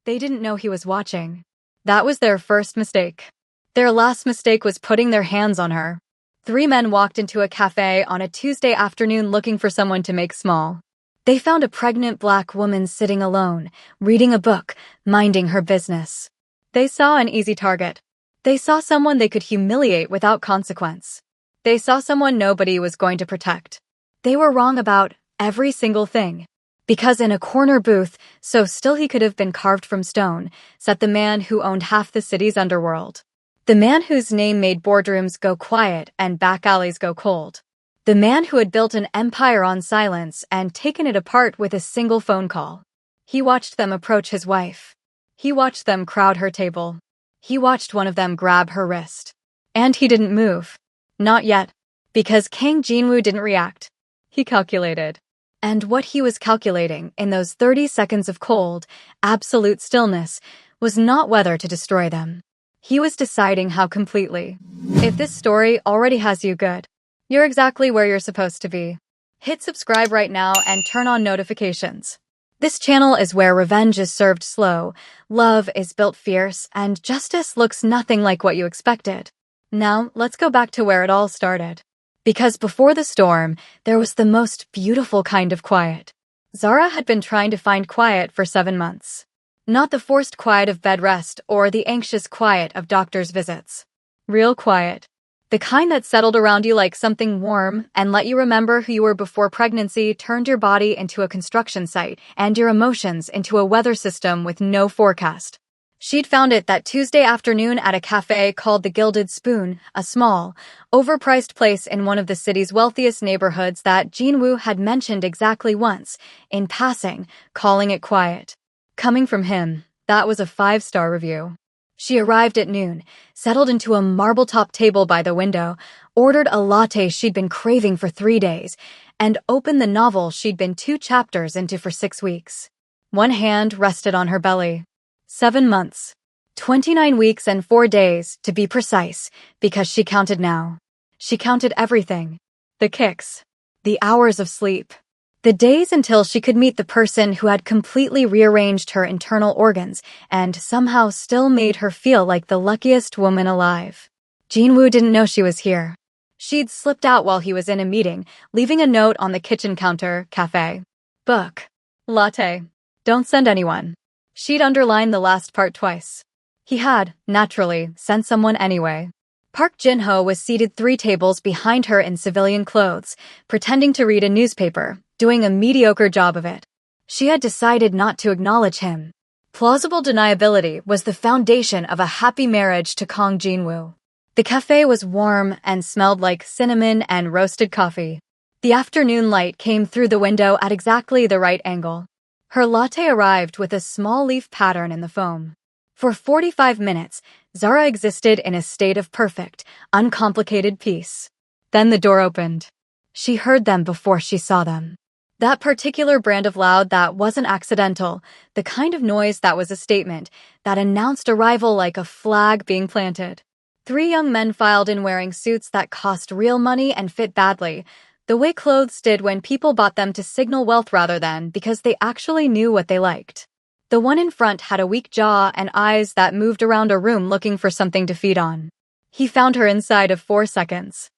They didn't know he was watching. That was their first mistake. Their last mistake was putting their hands on her. 3 men walked into a cafe on a Tuesday afternoon looking for someone to make small. They found a pregnant black woman sitting alone, reading a book, minding her business. They saw an easy target. They saw someone they could humiliate without consequence. They saw someone nobody was going to protect. They were wrong about every single thing. Because in a corner booth, so still he could have been carved from stone, sat the man who owned half the city's underworld. The man whose name made boardrooms go quiet and back alleys go cold. The man who had built an empire on silence and taken it apart with a single phone call. He watched them approach his wife. He watched them crowd her table. He watched one of them grab her wrist. And he didn't move. Not yet. Because Kang Jinwoo didn't react. He calculated. And what he was calculating in those 30 seconds of cold, absolute stillness was not whether to destroy them. He was deciding how completely. If this story already has you good, you're exactly where you're supposed to be. Hit subscribe right now and turn on notifications. This channel is where revenge is served slow, love is built fierce, and justice looks nothing like what you expected. Now, let's go back to where it all started. Because before the storm, there was the most beautiful kind of quiet. Zara had been trying to find quiet for 7 months. Not the forced quiet of bed rest or the anxious quiet of doctor's visits. Real quiet. The kind that settled around you like something warm and let you remember who you were before pregnancy turned your body into a construction site and your emotions into a weather system with no forecast. She'd found it that Tuesday afternoon at a cafe called the Gilded Spoon, a small, overpriced place in one of the city's wealthiest neighborhoods that Jinwoo had mentioned exactly once, in passing, calling it quiet. Coming from him, that was a 5-star review. She arrived at noon, settled into a marble-top table by the window, ordered a latte she'd been craving for 3 days, and opened the novel she'd been 2 chapters into for 6 weeks. One hand rested on her belly. 7 months. 29 weeks and 4 days, to be precise, because she counted now. She counted everything. The kicks. The hours of sleep. The days until she could meet the person who had completely rearranged her internal organs and somehow still made her feel like the luckiest woman alive. Jinwoo didn't know she was here. She'd slipped out while he was in a meeting, leaving a note on the kitchen counter, cafe. Book. Latte. Don't send anyone. She'd underlined the last part twice. He had, naturally, sent someone anyway. Park Jin-ho was seated 3 tables behind her in civilian clothes, pretending to read a newspaper, doing a mediocre job of it. She had decided not to acknowledge him. Plausible deniability was the foundation of a happy marriage to Kang Jinwoo. The cafe was warm and smelled like cinnamon and roasted coffee. The afternoon light came through the window at exactly the right angle. Her latte arrived with a small leaf pattern in the foam. For 45 minutes, Zara existed in a state of perfect, uncomplicated peace. Then the door opened. She heard them before she saw them. That particular brand of loud that wasn't accidental, the kind of noise that was a statement, that announced arrival like a flag being planted. 3 young men filed in wearing suits that cost real money and fit badly, the way clothes did when people bought them to signal wealth rather than because they actually knew what they liked. The one in front had a weak jaw and eyes that moved around a room looking for something to feed on. He found her inside of 4 seconds.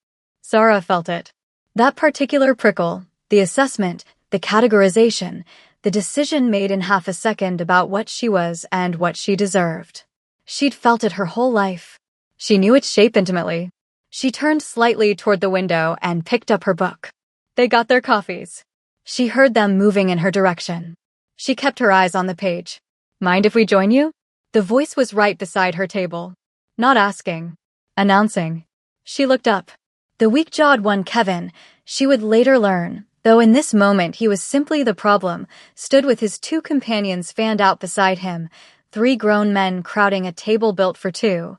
Zara felt it. That particular prickle, the assessment, the categorization, the decision made in half a second about what she was and what she deserved. She'd felt it her whole life. She knew its shape intimately. She turned slightly toward the window and picked up her book. They got their coffees. She heard them moving in her direction. She kept her eyes on the page. Mind if we join you? The voice was right beside her table. Not asking. Announcing. She looked up. The weak-jawed one, Kevin, she would later learn, though in this moment he was simply the problem, stood with his 2 companions fanned out beside him, 3 grown men crowding a table built for 2,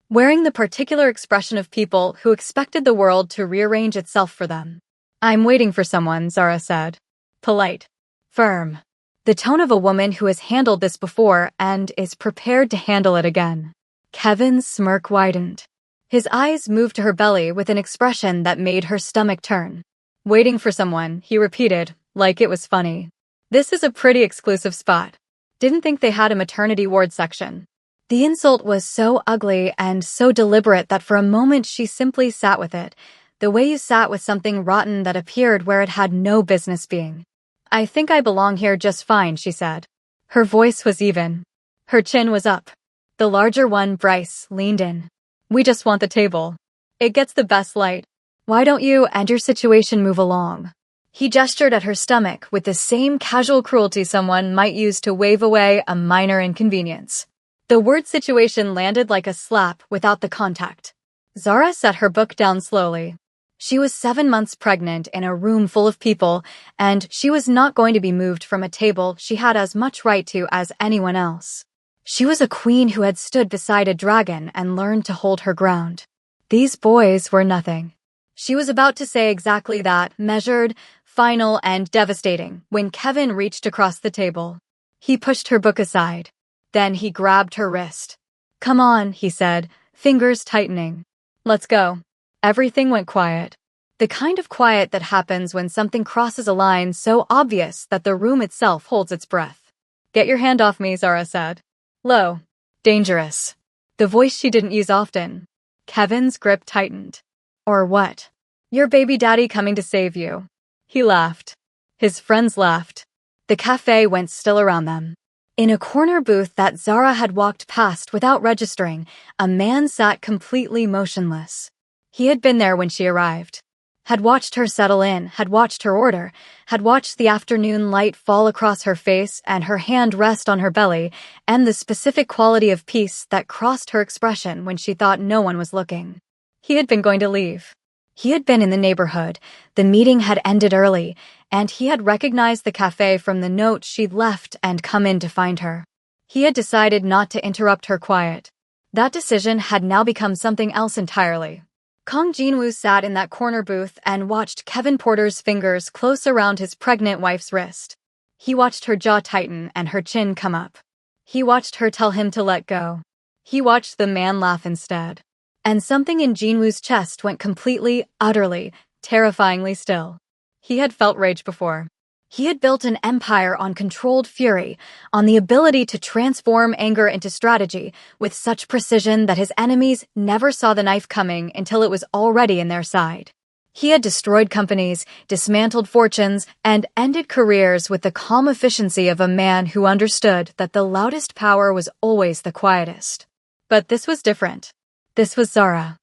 wearing the particular expression of people who expected the world to rearrange itself for them. I'm waiting for someone, Zara said. Polite. Firm. The tone of a woman who has handled this before and is prepared to handle it again. Kevin's smirk widened. His eyes moved to her belly with an expression that made her stomach turn. Waiting for someone, he repeated, like it was funny. This is a pretty exclusive spot. Didn't think they had a maternity ward section. The insult was so ugly and so deliberate that for a moment she simply sat with it, the way you sat with something rotten that appeared where it had no business being. I think I belong here just fine, she said. Her voice was even. Her chin was up. The larger one, Bryce, leaned in. We just want the table. It gets the best light. Why don't you and your situation move along? He gestured at her stomach with the same casual cruelty someone might use to wave away a minor inconvenience. The word situation landed like a slap without the contact. Zara set her book down slowly. She was 7 months pregnant in a room full of people, and she was not going to be moved from a table she had as much right to as anyone else. She was a queen who had stood beside a dragon and learned to hold her ground. These boys were nothing. She was about to say exactly that, measured, final, and devastating, when Kevin reached across the table. He pushed her book aside. Then he grabbed her wrist. Come on, he said, fingers tightening. Let's go. Everything went quiet. The kind of quiet that happens when something crosses a line so obvious that the room itself holds its breath. Get your hand off me, Zara said. Low. Dangerous. The voice she didn't use often. Kevin's grip tightened. Or what? Your baby daddy coming to save you. He laughed. His friends laughed. The cafe went still around them. In a corner booth that Zara had walked past without registering, a man sat completely motionless. He had been there when she arrived. Had watched her settle in, had watched her order, had watched the afternoon light fall across her face and her hand rest on her belly, and the specific quality of peace that crossed her expression when she thought no one was looking. He had been going to leave. He had been in the neighborhood, the meeting had ended early, and he had recognized the cafe from the note she'd left and come in to find her. He had decided not to interrupt her quiet. That decision had now become something else entirely. Kong Jinwoo sat in that corner booth and watched Kevin Porter's fingers close around his pregnant wife's wrist. He watched her jaw tighten and her chin come up. He watched her tell him to let go. He watched the man laugh instead. And something in Jinwoo's chest went completely, utterly, terrifyingly still. He had felt rage before. He had built an empire on controlled fury, on the ability to transform anger into strategy with such precision that his enemies never saw the knife coming until it was already in their side. He had destroyed companies, dismantled fortunes, and ended careers with the calm efficiency of a man who understood that the loudest power was always the quietest. But this was different. This was Zara.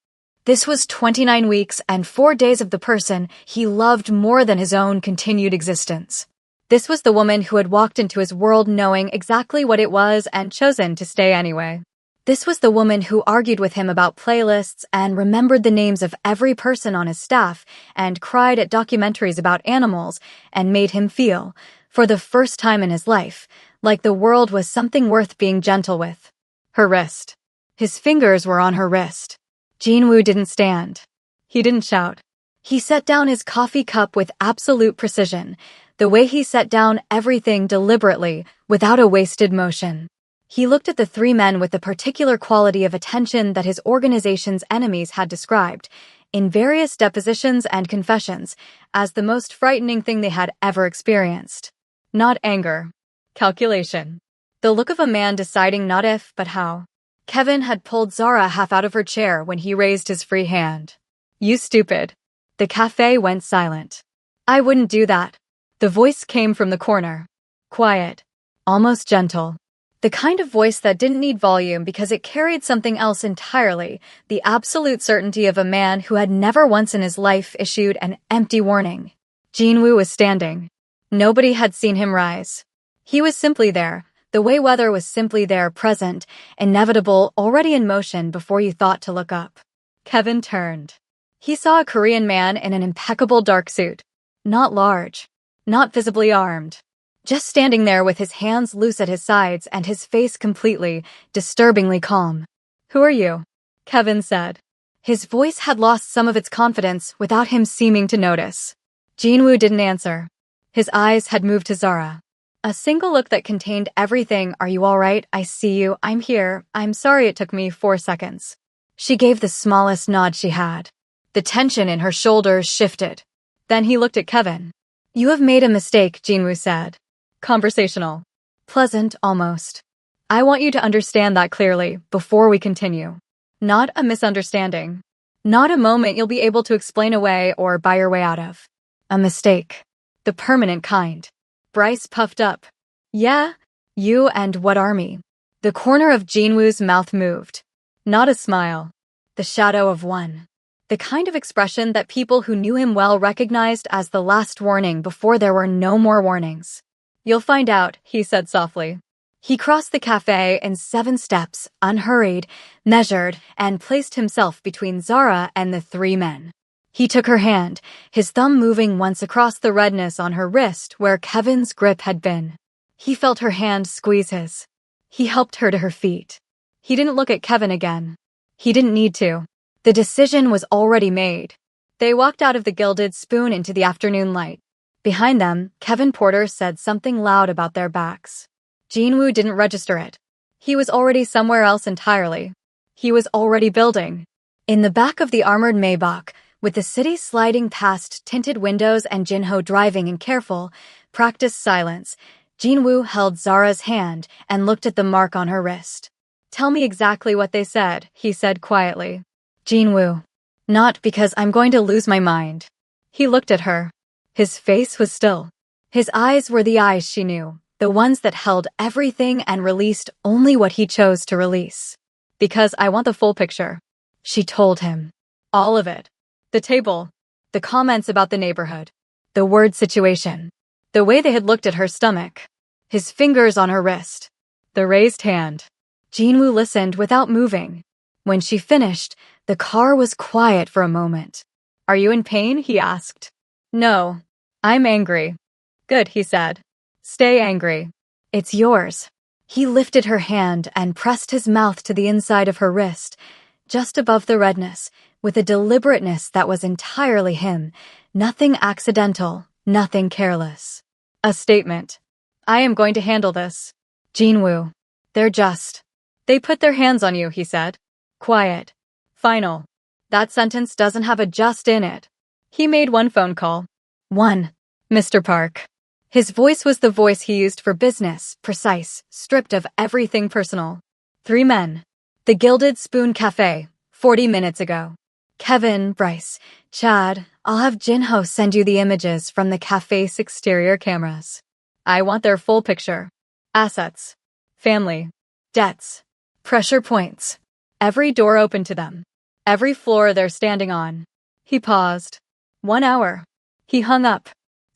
This was 29 weeks and 4 days of the person he loved more than his own continued existence. This was the woman who had walked into his world knowing exactly what it was and chosen to stay anyway. This was the woman who argued with him about playlists and remembered the names of every person on his staff and cried at documentaries about animals and made him feel, for the first time in his life, like the world was something worth being gentle with. Her wrist. His fingers were on her wrist. Jinwoo didn't stand. He didn't shout. He set down his coffee cup with absolute precision, the way he set down everything deliberately, without a wasted motion. He looked at the three men with the particular quality of attention that his organization's enemies had described, in various depositions and confessions, as the most frightening thing they had ever experienced. Not anger. Calculation. The look of a man deciding not if, but how. Kevin had pulled Zara half out of her chair when he raised his free hand. You stupid. The cafe went silent. I wouldn't do that. The voice came from the corner. Quiet. Almost gentle. The kind of voice that didn't need volume because it carried something else entirely, the absolute certainty of a man who had never once in his life issued an empty warning. Jinwoo was standing. Nobody had seen him rise. He was simply there. The way weather was simply there, present, inevitable, already in motion before you thought to look up. Kevin turned. He saw a Korean man in an impeccable dark suit. Not large. Not visibly armed. Just standing there with his hands loose at his sides and his face completely, disturbingly calm. Who are you? Kevin said. His voice had lost some of its confidence without him seeming to notice. Jinwoo didn't answer. His eyes had moved to Zara. A single look that contained everything. Are you all right? I see you. I'm here. I'm sorry it took me 4 seconds. She gave the smallest nod she had. The tension in her shoulders shifted. Then he looked at Kevin. You have made a mistake, Jinwoo said. Conversational. Pleasant, almost. I want you to understand that clearly before we continue. Not a misunderstanding. Not a moment you'll be able to explain away or buy your way out of. A mistake. The permanent kind. Bryce puffed up. Yeah? You and what army? The corner of Jinwoo's mouth moved. Not a smile. The shadow of one. The kind of expression that people who knew him well recognized as the last warning before there were no more warnings. You'll find out, he said softly. He crossed the cafe in 7 steps, unhurried, measured, and placed himself between Zara and the 3 men. He took her hand, his thumb moving once across the redness on her wrist where Kevin's grip had been. He felt her hand squeeze his. He helped her to her feet. He didn't look at Kevin again. He didn't need to. The decision was already made. They walked out of the Gilded Spoon into the afternoon light. Behind them, Kevin Porter said something loud about their backs. Jinwoo didn't register it. He was already somewhere else entirely. He was already building. In the back of the armored Maybach, with the city sliding past tinted windows and Jinho driving in careful, practiced silence, Jinwoo held Zara's hand and looked at the mark on her wrist. Tell me exactly what they said, he said quietly. Jinwoo. Not because I'm going to lose my mind. He looked at her. His face was still. His eyes were the eyes she knew, the ones that held everything and released only what he chose to release. Because I want the full picture. She told him. All of it. The table. The comments about the neighborhood. The word situation. The way they had looked at her stomach. His fingers on her wrist. The raised hand. Jinwoo listened without moving. When she finished, the car was quiet for a moment. Are you in pain? He asked. No. I'm angry. Good, he said. Stay angry. It's yours. He lifted her hand and pressed his mouth to the inside of her wrist, just above the redness, with a deliberateness that was entirely him, nothing accidental, nothing careless. A statement. I am going to handle this. Jinwoo. They're just. They put their hands on you, he said. Quiet. Final. That sentence doesn't have a just in it. He made one phone call. One. Mr. Park. His voice was the voice he used for business, precise, stripped of everything personal. 3 men. The Gilded Spoon Cafe, 40 minutes ago. Kevin, Bryce, Chad, I'll have Jinho send you the images from the cafe's exterior cameras. I want their full picture. Assets. Family. Debts. Pressure points. Every door open to them. Every floor they're standing on. He paused. 1 hour. He hung up.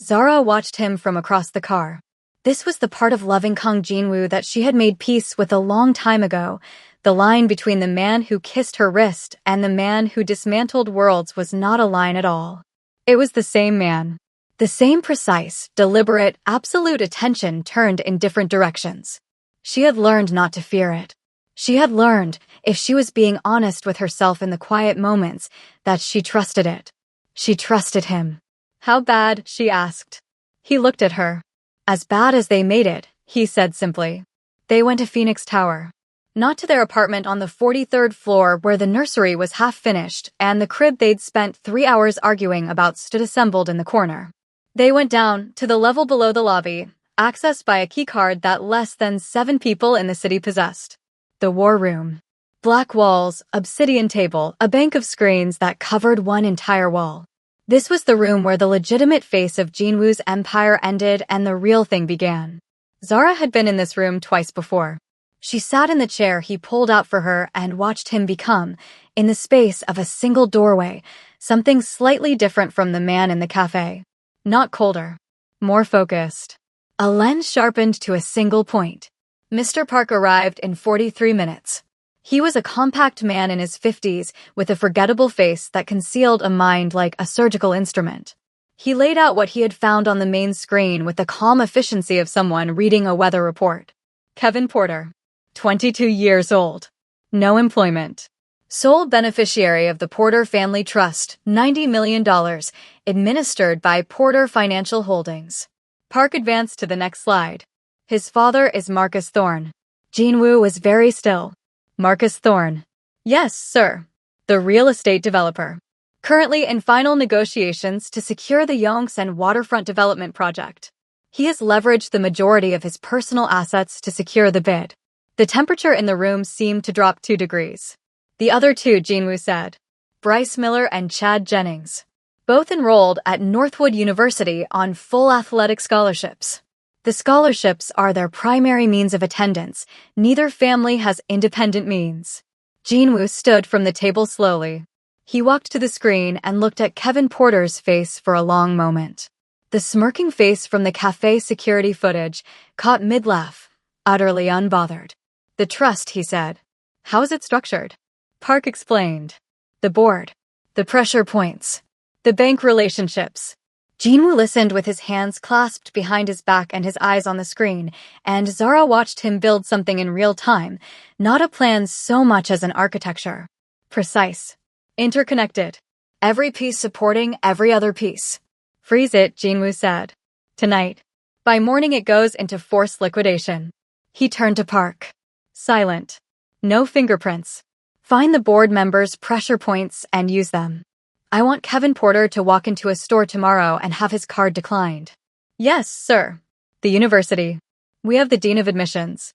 Zara watched him from across the car. This was the part of loving Kang Jinwoo that she had made peace with a long time ago. The line between the man who kissed her wrist and the man who dismantled worlds was not a line at all. It was the same man. The same precise, deliberate, absolute attention turned in different directions. She had learned not to fear it. She had learned, if she was being honest with herself in the quiet moments, that she trusted it. She trusted him. How bad? She asked. He looked at her. As bad as they made it, he said simply. They went to Phoenix Tower. Not to their apartment on the 43rd floor where the nursery was half finished and the crib they'd spent 3 hours arguing about stood assembled in the corner. They went down to the level below the lobby, accessed by a keycard that less than 7 people in the city possessed. The war room. Black walls, obsidian table, a bank of screens that covered one entire wall. This was the room where the legitimate face of Jinwoo's empire ended and the real thing began. Zara had been in this room twice before. She sat in the chair he pulled out for her and watched him become, in the space of a single doorway, something slightly different from the man in the cafe. Not colder. More focused. A lens sharpened to a single point. Mr. Park arrived in 43 minutes. He was a compact man in his 50s with a forgettable face that concealed a mind like a surgical instrument. He laid out what he had found on the main screen with the calm efficiency of someone reading a weather report. Kevin Porter, 22 years old. No employment. Sole beneficiary of the Porter Family Trust, $90 million, administered by Porter Financial Holdings. Park advanced to the next slide. His father is Marcus Thorne. Jinwoo was very still. Marcus Thorne. Yes, sir. The real estate developer. Currently in final negotiations to secure the Yongsan waterfront development project. He has leveraged the majority of his personal assets to secure the bid. The temperature in the room seemed to drop 2 degrees. The other two, Jinwoo said. Bryce Miller and Chad Jennings. Both enrolled at Northwood University on full athletic scholarships. The scholarships are their primary means of attendance. Neither family has independent means. Jinwoo stood from the table slowly. He walked to the screen and looked at Kevin Porter's face for a long moment. The smirking face from the cafe security footage caught mid-laugh, utterly unbothered. The trust, he said. How is it structured? Park explained. The board. The pressure points. The bank relationships. Jinwoo listened with his hands clasped behind his back and his eyes on the screen, and Zara watched him build something in real time, not a plan so much as an architecture. Precise. Interconnected. Every piece supporting every other piece. Freeze it, Jinwoo said. Tonight. By morning it goes into forced liquidation. He turned to Park. Silent. No fingerprints. Find the board members' pressure points and use them. I want Kevin Porter to walk into a store tomorrow and have his card declined. Yes, sir. The university. We have the dean of admissions.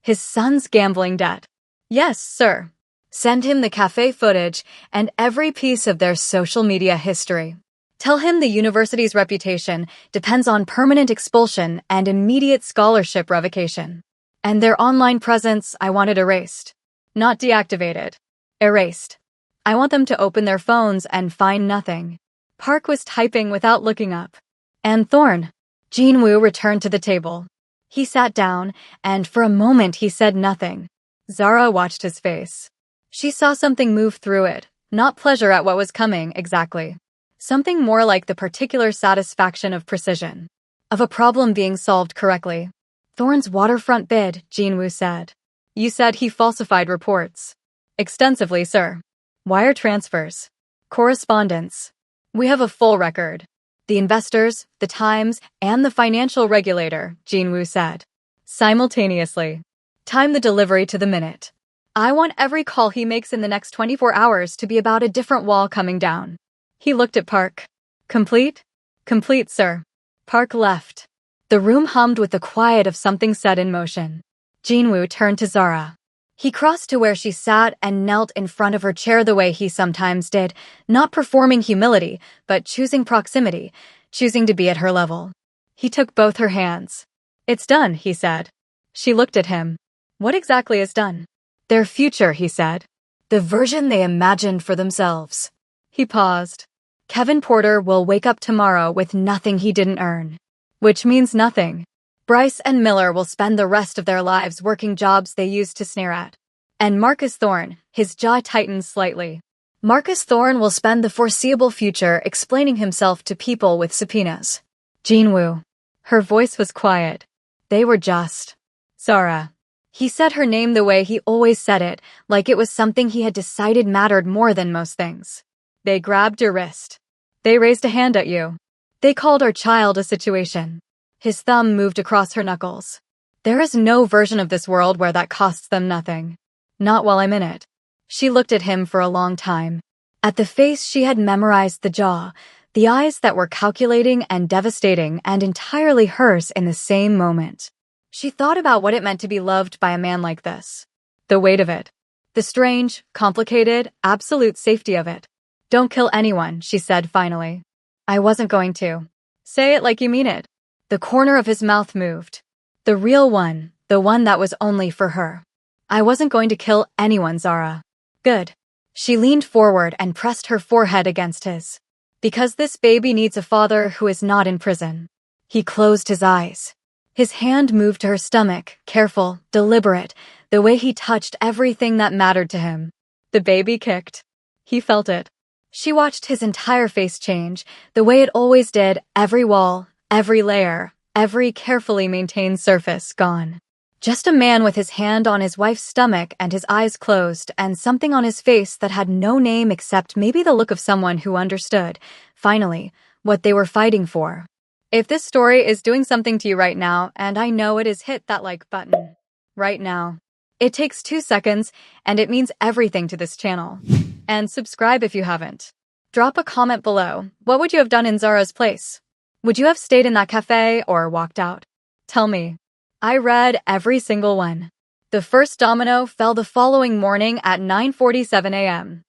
His son's gambling debt. Yes, sir. Send him the cafe footage and every piece of their social media history. Tell him the university's reputation depends on permanent expulsion and immediate scholarship revocation. And their online presence, I want it erased. Not deactivated. Erased. I want them to open their phones and find nothing. Park was typing without looking up. And Thorne. Jinwoo returned to the table. He sat down, and for a moment he said nothing. Zara watched his face. She saw something move through it, not pleasure at what was coming exactly. Something more like the particular satisfaction of precision. Of a problem being solved correctly. Thorne's waterfront bid, Jinwoo said. You said he falsified reports. Extensively, sir. Wire transfers. Correspondence. We have a full record. The investors, the Times, and the financial regulator, Jinwoo said. Simultaneously. Time the delivery to the minute. I want every call he makes in the next 24 hours to be about a different wall coming down. He looked at Park. Complete? Complete, sir. Park left. The room hummed with the quiet of something set in motion. Jinwoo turned to Zara. He crossed to where she sat and knelt in front of her chair the way he sometimes did, not performing humility, but choosing proximity, choosing to be at her level. He took both her hands. It's done, he said. She looked at him. What exactly is done? Their future, he said. The version they imagined for themselves. He paused. Kevin Porter will wake up tomorrow with nothing he didn't earn. Which means nothing. Bryce and Miller will spend the rest of their lives working jobs they used to snare at. And Marcus Thorne, his jaw tightened slightly. Marcus Thorne will spend the foreseeable future explaining himself to people with subpoenas. Jinwoo. Her voice was quiet. They were just. Zara. He said her name the way he always said it, like it was something he had decided mattered more than most things. They grabbed your wrist. They raised a hand at you. They called our child a situation. His thumb moved across her knuckles. There is no version of this world where that costs them nothing. Not while I'm in it. She looked at him for a long time. At the face she had memorized the jaw, the eyes that were calculating and devastating and entirely hers in the same moment. She thought about what it meant to be loved by a man like this. The weight of it. The strange, complicated, absolute safety of it. Don't kill anyone, she said finally. I wasn't going to. Say it like you mean it. The corner of his mouth moved. The real one, the one that was only for her. I wasn't going to kill anyone, Zara. Good. She leaned forward and pressed her forehead against his. Because this baby needs a father who is not in prison. He closed his eyes. His hand moved to her stomach, careful, deliberate, the way he touched everything that mattered to him. The baby kicked. He felt it. She watched his entire face change, the way it always did, every wall, every layer, every carefully maintained surface gone. Just a man with his hand on his wife's stomach and his eyes closed and something on his face that had no name except maybe the look of someone who understood, finally, what they were fighting for. If this story is doing something to you right now, and I know it is, hit that like button. Right now. It takes 2 seconds, and it means everything to this channel. And subscribe if you haven't. Drop a comment below. What would you have done in Zara's place? Would you have stayed in that cafe or walked out? Tell me. I read every single one. The first domino fell the following morning at 9:47 a.m.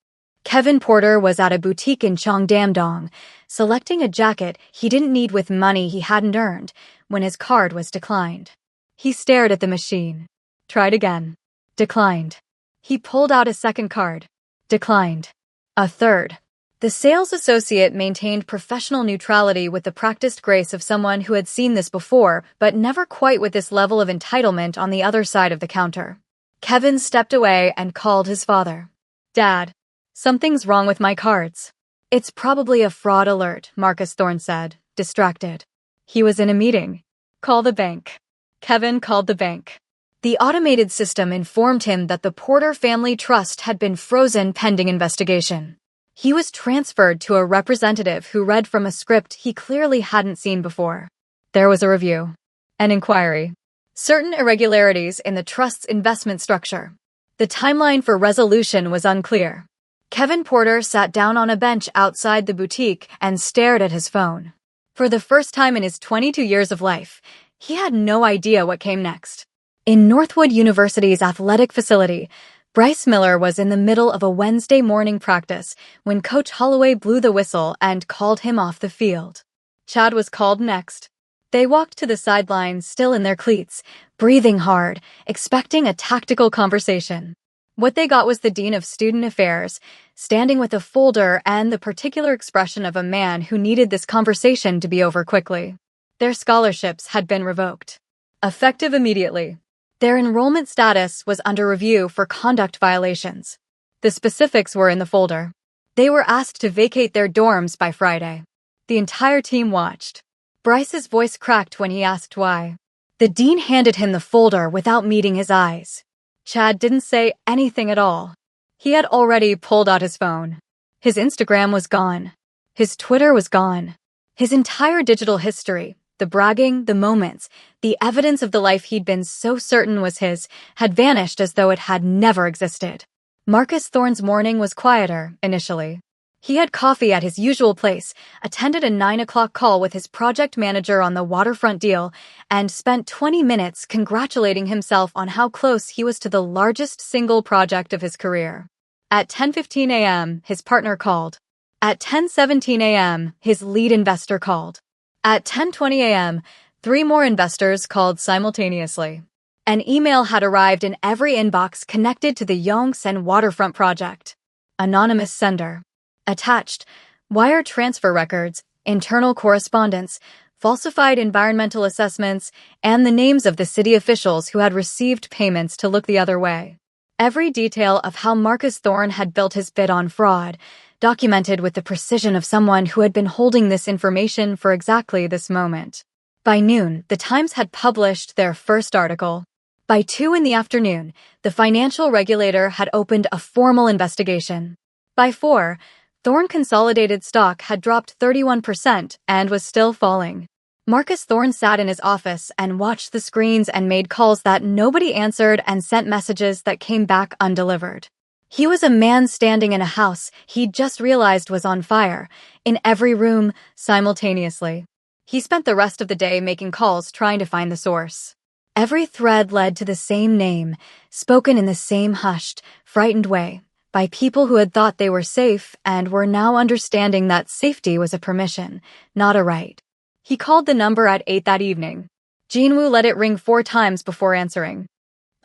Kevin Porter was at a boutique in Cheongdam-dong, selecting a jacket he didn't need with money he hadn't earned, when his card was declined. He stared at the machine. Tried again. Declined. He pulled out a second card. Declined. A third. The sales associate maintained professional neutrality with the practiced grace of someone who had seen this before, but never quite with this level of entitlement on the other side of the counter. Kevin stepped away and called his father. Dad, something's wrong with my cards. It's probably a fraud alert, Marcus Thorne said, distracted. He was in a meeting. Call the bank. Kevin called the bank. The automated system informed him that the Porter Family Trust had been frozen pending investigation. He was transferred to a representative who read from a script he clearly hadn't seen before. There was a review. An inquiry. Certain irregularities in the trust's investment structure. The timeline for resolution was unclear. Kevin Porter sat down on a bench outside the boutique and stared at his phone. For the first time in his 22 years of life, he had no idea what came next. In Northwood University's athletic facility, Bryce Miller was in the middle of a Wednesday morning practice when Coach Holloway blew the whistle and called him off the field. Chad was called next. They walked to the sidelines still in their cleats, breathing hard, expecting a tactical conversation. What they got was the Dean of Student Affairs, standing with a folder and the particular expression of a man who needed this conversation to be over quickly. Their scholarships had been revoked. Effective immediately. Their enrollment status was under review for conduct violations. The specifics were in the folder. They were asked to vacate their dorms by Friday. The entire team watched. Bryce's voice cracked when he asked why. The dean handed him the folder without meeting his eyes. Chad didn't say anything at all. He had already pulled out his phone. His Instagram was gone. His Twitter was gone. His entire digital history, the bragging, the moments, the evidence of the life he'd been so certain was his, had vanished as though it had never existed. Marcus Thorne's morning was quieter, initially. He had coffee at his usual place, attended a 9 o'clock call with his project manager on the waterfront deal, and spent 20 minutes congratulating himself on how close he was to the largest single project of his career. At 10:15 a.m., his partner called. At 10:17 a.m., his lead investor called. At 10:20 a.m., 3 more investors called simultaneously. An email had arrived in every inbox connected to the Yongsan waterfront project. Anonymous sender. Attached, wire transfer records, internal correspondence, falsified environmental assessments, and the names of the city officials who had received payments to look the other way. Every detail of how Marcus Thorne had built his bid on fraud, documented with the precision of someone who had been holding this information for exactly this moment. By noon, the Times had published their first article. By 2 in the afternoon, the financial regulator had opened a formal investigation. By 4, Thorne Consolidated stock had dropped 31% and was still falling. Marcus Thorne sat in his office and watched the screens and made calls that nobody answered and sent messages that came back undelivered. He was a man standing in a house he'd just realized was on fire, in every room, simultaneously. He spent the rest of the day making calls trying to find the source. Every thread led to the same name, spoken in the same hushed, frightened way, by people who had thought they were safe and were now understanding that safety was a permission, not a right. He called the number at 8 that evening. Jinwoo let it ring 4 times before answering.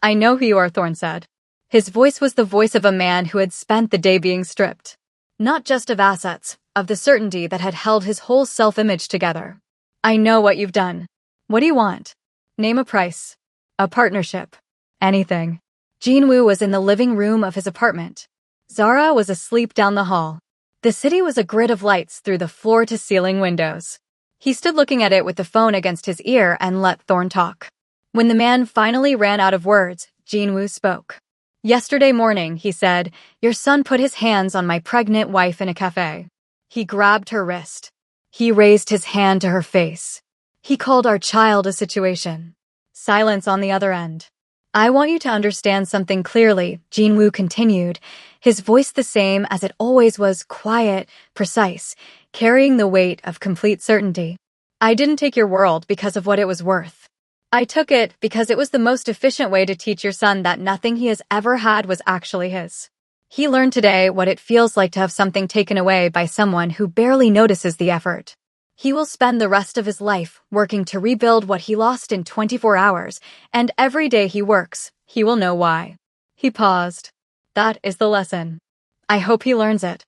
"I know who you are," Thorne said. His voice was the voice of a man who had spent the day being stripped. Not just of assets, of the certainty that had held his whole self-image together. "I know what you've done. What do you want? Name a price. A partnership. Anything." Jinwoo was in the living room of his apartment. Zara was asleep down the hall. The city was a grid of lights through the floor-to-ceiling windows. He stood looking at it with the phone against his ear and let Thorne talk. When the man finally ran out of words, Jinwoo spoke. "Yesterday morning," he said, "your son put his hands on my pregnant wife in a cafe. He grabbed her wrist. He raised his hand to her face. He called our child a situation." Silence on the other end. "I want you to understand something clearly," Jinwoo continued, his voice the same as it always was, quiet, precise, carrying the weight of complete certainty. I didn't take your world because of what it was worth. I took it because it was the most efficient way to teach your son that nothing he has ever had was actually his. He learned today what it feels like to have something taken away by someone who barely notices the effort. He will spend the rest of his life working to rebuild what he lost in 24 hours, and every day he works, he will know why. He paused. That is the lesson. I hope he learns it.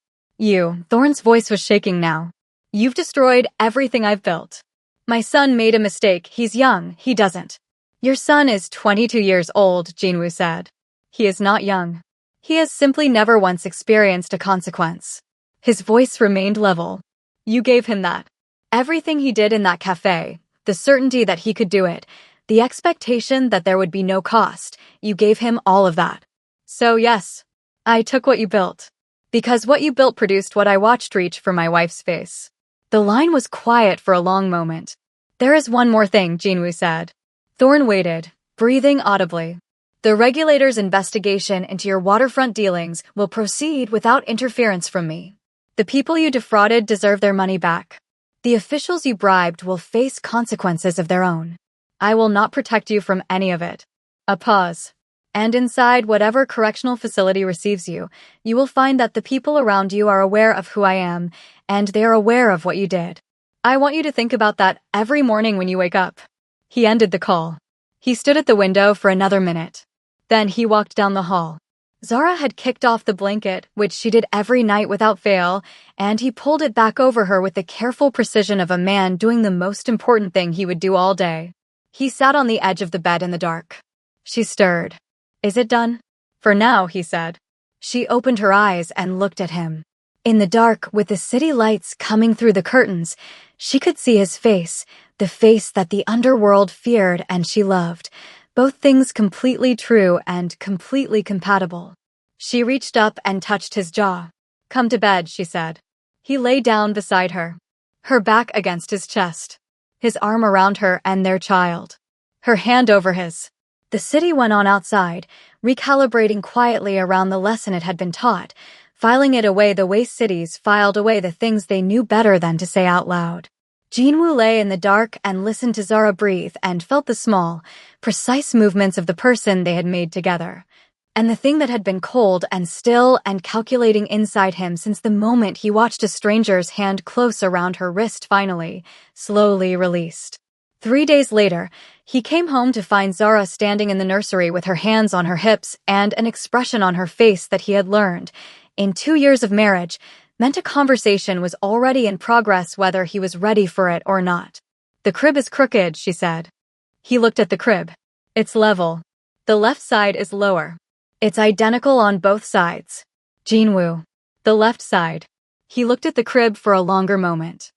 Thorne's voice was shaking now. You've destroyed everything I've built. My son made a mistake. He's young. He doesn't. Your son is 22 years old, Jinwoo said. He is not young. He has simply never once experienced a consequence. His voice remained level. You gave him that. Everything he did in that cafe, the certainty that he could do it, the expectation that there would be no cost, you gave him all of that. So yes, I took what you built. Because what you built produced what I watched reach for my wife's face. The line was quiet for a long moment. There is one more thing, Jinwoo said. Thorne waited, breathing audibly. The regulator's investigation into your waterfront dealings will proceed without interference from me. The people you defrauded deserve their money back. The officials you bribed will face consequences of their own. I will not protect you from any of it. A pause. And inside whatever correctional facility receives you, you will find that the people around you are aware of who I am, and they are aware of what you did. I want you to think about that every morning when you wake up. He ended the call. He stood at the window for another minute. Then he walked down the hall. Zara had kicked off the blanket, which she did every night without fail, and he pulled it back over her with the careful precision of a man doing the most important thing he would do all day. He sat on the edge of the bed in the dark. She stirred. Is it done? For now, he said. She opened her eyes and looked at him. In the dark, with the city lights coming through the curtains, she could see his face, the face that the underworld feared and she loved. Both things completely true and completely compatible. She reached up and touched his jaw. Come to bed, she said. He lay down beside her, her back against his chest, his arm around her and their child, her hand over his. The city went on outside, recalibrating quietly around the lesson it had been taught, filing it away the way cities filed away the things they knew better than to say out loud. Jinwoo lay in the dark and listened to Zara breathe and felt the small, precise movements of the person they had made together. And the thing that had been cold and still and calculating inside him since the moment he watched a stranger's hand close around her wrist finally, slowly released. 3 days later, he came home to find Zara standing in the nursery with her hands on her hips and an expression on her face that he had learned, in 2 years of marriage, meant a conversation was already in progress whether he was ready for it or not. The crib is crooked, she said. He looked at the crib. It's level. The left side is lower. It's identical on both sides. Jinwoo. The left side. He looked at the crib for a longer moment.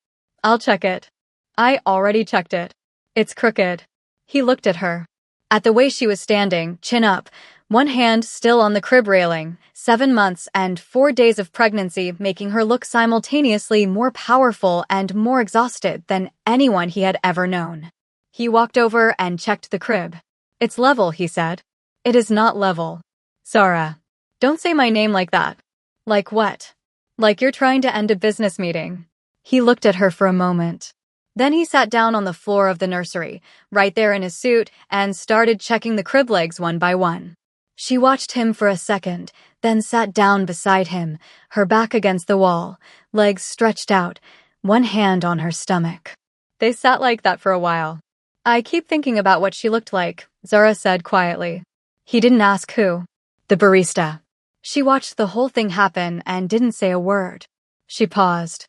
I'll check it. I already checked it. It's crooked. He looked at her. At the way she was standing, chin up, one hand still on the crib railing, 7 months and 4 days of pregnancy making her look simultaneously more powerful and more exhausted than anyone he had ever known. He walked over and checked the crib. It's level, he said. It is not level. Zara. Don't say my name like that. Like what? Like you're trying to end a business meeting. He looked at her for a moment. Then he sat down on the floor of the nursery, right there in his suit, and started checking the crib legs one by one. She watched him for a second, then sat down beside him, her back against the wall, legs stretched out, one hand on her stomach. They sat like that for a while. I keep thinking about what she looked like, Zara said quietly. He didn't ask who. The barista. She watched the whole thing happen and didn't say a word. She paused.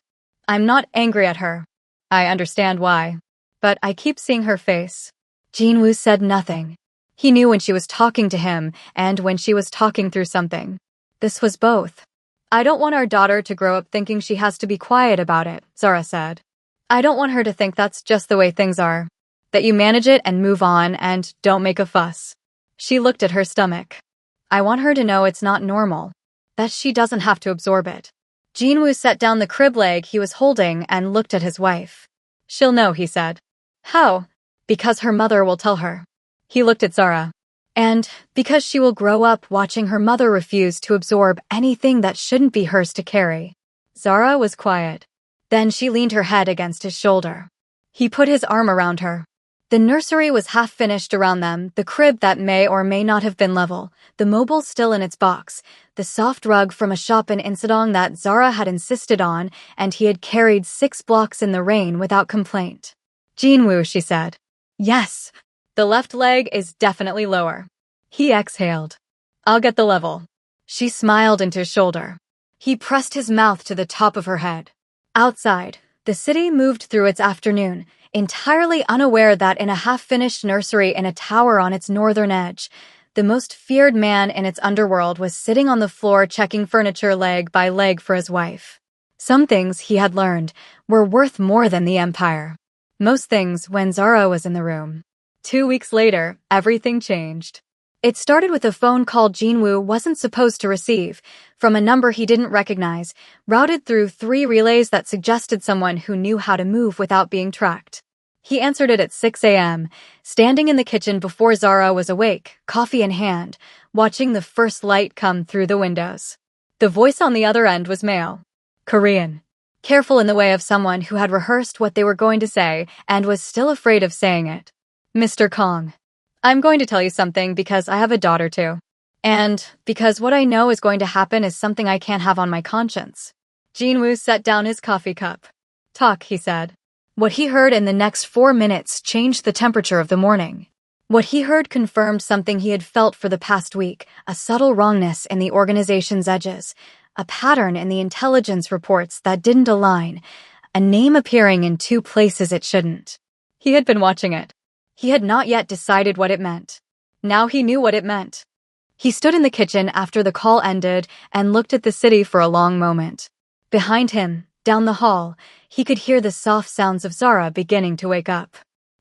I'm not angry at her. I understand why. But I keep seeing her face. Jinwoo said nothing. He knew when she was talking to him and when she was talking through something. This was both. I don't want our daughter to grow up thinking she has to be quiet about it, Zara said. I don't want her to think that's just the way things are. That you manage it and move on and don't make a fuss. She looked at her stomach. I want her to know it's not normal. That she doesn't have to absorb it. Jinwoo set down the crib leg he was holding and looked at his wife. She'll know, he said. How? Because her mother will tell her. He looked at Zara. And because she will grow up watching her mother refuse to absorb anything that shouldn't be hers to carry. Zara was quiet. Then she leaned her head against his shoulder. He put his arm around her. The nursery was half finished around them, the crib that may or may not have been level, the mobile still in its box, the soft rug from a shop in Insadong that Zara had insisted on, and he had carried 6 blocks in the rain without complaint. Jinwoo, she said. Yes. The left leg is definitely lower. He exhaled. I'll get the level. She smiled into his shoulder. He pressed his mouth to the top of her head. Outside, the city moved through its afternoon, entirely unaware that in a half-finished nursery in a tower on its northern edge, the most feared man in its underworld was sitting on the floor checking furniture leg by leg for his wife. Some things, he had learned, were worth more than the empire. Most things when Zara was in the room. 2 weeks later, everything changed. It started with a phone call Jinwoo wasn't supposed to receive, from a number he didn't recognize, routed through 3 relays that suggested someone who knew how to move without being tracked. He answered it at 6 a.m., standing in the kitchen before Zara was awake, coffee in hand, watching the first light come through the windows. The voice on the other end was male. Korean. Careful in the way of someone who had rehearsed what they were going to say and was still afraid of saying it. Mr. Kong. I'm going to tell you something because I have a daughter too. And because what I know is going to happen is something I can't have on my conscience. Jinwoo set down his coffee cup. Talk, he said. What he heard in the next 4 minutes changed the temperature of the morning. What he heard confirmed something he had felt for the past week, a subtle wrongness in the organization's edges, a pattern in the intelligence reports that didn't align, a name appearing in 2 places it shouldn't. He had been watching it. He had not yet decided what it meant. Now he knew what it meant. He stood in the kitchen after the call ended and looked at the city for a long moment. Behind him, down the hall, he could hear the soft sounds of Zara beginning to wake up.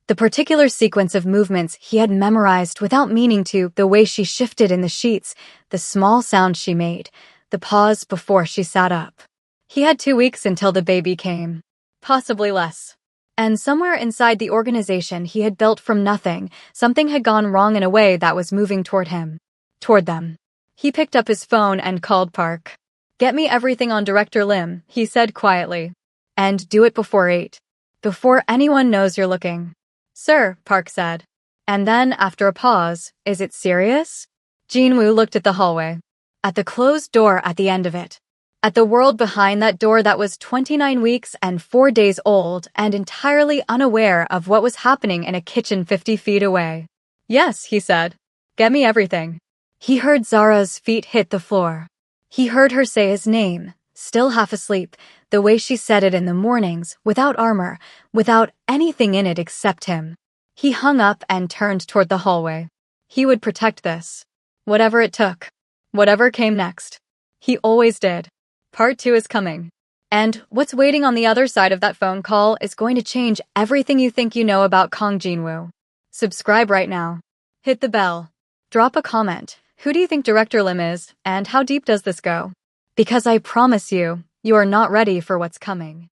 The particular sequence of movements he had memorized without meaning to, the way she shifted in the sheets, the small sound she made, the pause before she sat up. He had 2 weeks until the baby came. Possibly less. And somewhere inside the organization he had built from nothing, something had gone wrong in a way that was moving toward him. Toward them. He picked up his phone and called Park. Get me everything on Director Lim, he said quietly. And do it before 8. Before anyone knows you're looking. Sir, Park said. And then, after a pause, is it serious? Jinwoo looked at the hallway. At the closed door at the end of it. At the world behind that door that was 29 weeks and 4 days old and entirely unaware of what was happening in a kitchen 50 feet away. Yes, he said. Get me everything. He heard Zara's feet hit the floor. He heard her say his name, still half asleep, the way she said it in the mornings, without armor, without anything in it except him. He hung up and turned toward the hallway. He would protect this. Whatever it took. Whatever came next. He always did. Part 2 is coming. And what's waiting on the other side of that phone call is going to change everything you think you know about Kong Jinwoo. Subscribe right now. Hit the bell. Drop a comment. Who do you think Director Lim is, and how deep does this go? Because I promise you, you are not ready for what's coming.